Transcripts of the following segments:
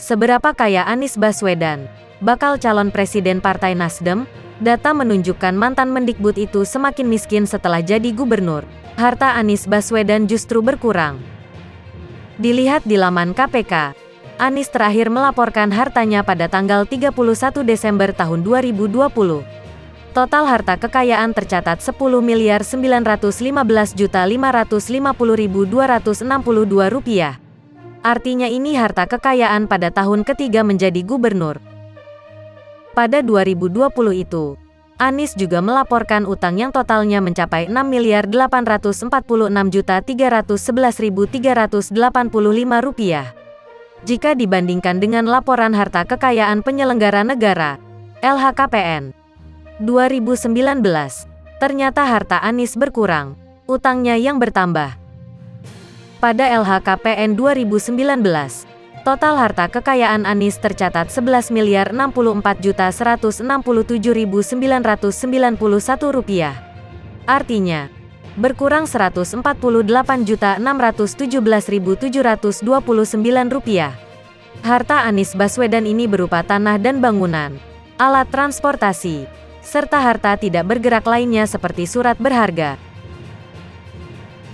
Seberapa kaya Anies Baswedan? Bakal calon presiden Partai Nasdem? Data menunjukkan mantan Mendikbud itu semakin miskin setelah jadi gubernur. Harta Anies Baswedan justru berkurang. Dilihat di laman KPK, Anies terakhir melaporkan hartanya pada tanggal 31 Desember tahun 2020. Total harta kekayaan tercatat 10.915.550.262 rupiah. Artinya ini harta kekayaan pada tahun ketiga menjadi gubernur. Pada 2020 itu, Anies juga melaporkan utang yang totalnya mencapai 6.846.311.385 rupiah. Jika dibandingkan dengan laporan harta kekayaan penyelenggara negara, LHKPN 2019, ternyata harta Anies berkurang, utangnya yang bertambah. Pada LHKPN 2019, total harta kekayaan Anies tercatat 11.064.167.991 rupiah. Artinya, berkurang 148.617.729 rupiah. Harta Anies Baswedan ini berupa tanah dan bangunan, alat transportasi, serta harta tidak bergerak lainnya seperti surat berharga.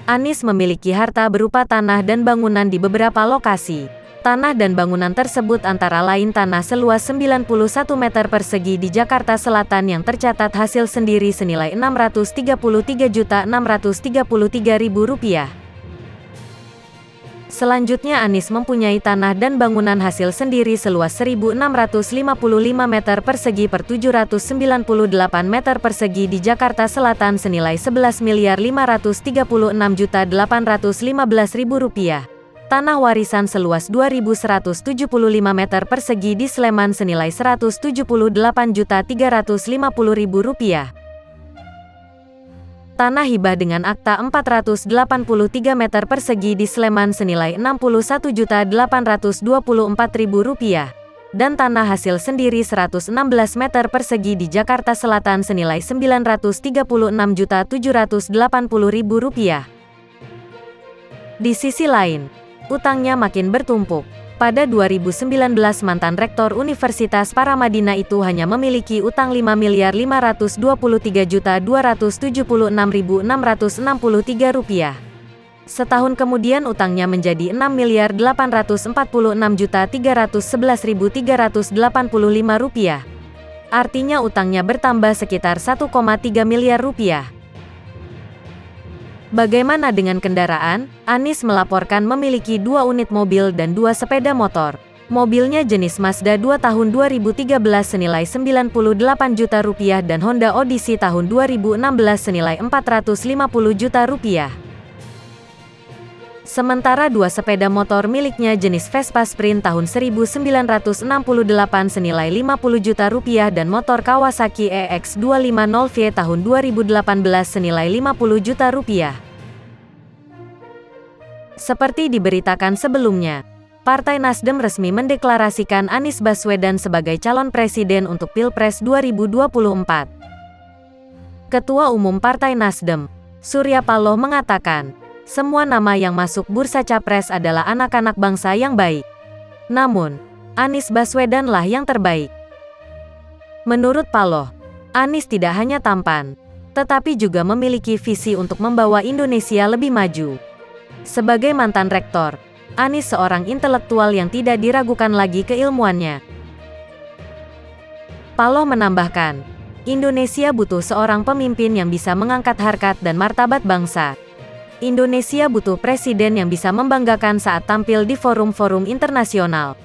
Anies memiliki harta berupa tanah dan bangunan di beberapa lokasi. Tanah dan bangunan tersebut antara lain tanah seluas 91 meter persegi di Jakarta Selatan yang tercatat hasil sendiri senilai Rp633.633.000 rupiah. Selanjutnya Anies mempunyai tanah dan bangunan hasil sendiri seluas 1.655 meter persegi per 798 meter persegi di Jakarta Selatan senilai Rp11.536.815.000 rupiah. Tanah warisan seluas 2.175 meter persegi di Sleman senilai Rp178.350.000 rupiah. Tanah hibah dengan akta 483 meter persegi di Sleman senilai Rp61.824.000 rupiah. Dan tanah hasil sendiri 116 meter persegi di Jakarta Selatan senilai Rp936.780.000 rupiah. Di sisi lain, utangnya makin bertumpuk. Pada 2019 mantan Rektor Universitas Paramadina itu hanya memiliki utang Rp5.523.276.663 rupiah. Setahun kemudian utangnya menjadi Rp6.846.311.385 rupiah. Artinya utangnya bertambah sekitar Rp1,3 miliar rupiah. Bagaimana dengan kendaraan? Anies melaporkan memiliki 2 unit mobil dan 2 sepeda motor. Mobilnya jenis Mazda 2 tahun 2013 senilai Rp98 juta dan Honda Odyssey tahun 2016 senilai Rp450 juta. Sementara 2 sepeda motor miliknya jenis Vespa Sprint tahun 1968 senilai Rp50 juta dan motor Kawasaki EX250V tahun 2018 senilai Rp50 juta. Seperti diberitakan sebelumnya, Partai Nasdem resmi mendeklarasikan Anies Baswedan sebagai calon presiden untuk Pilpres 2024. Ketua Umum Partai Nasdem, Surya Paloh mengatakan, semua nama yang masuk bursa capres adalah anak-anak bangsa yang baik. Namun, Anies Baswedanlah yang terbaik. Menurut Paloh, Anies tidak hanya tampan, tetapi juga memiliki visi untuk membawa Indonesia lebih maju. Sebagai mantan rektor, Anies seorang intelektual yang tidak diragukan lagi keilmuannya. Paloh menambahkan, Indonesia butuh seorang pemimpin yang bisa mengangkat harkat dan martabat bangsa. Indonesia butuh presiden yang bisa membanggakan saat tampil di forum-forum internasional.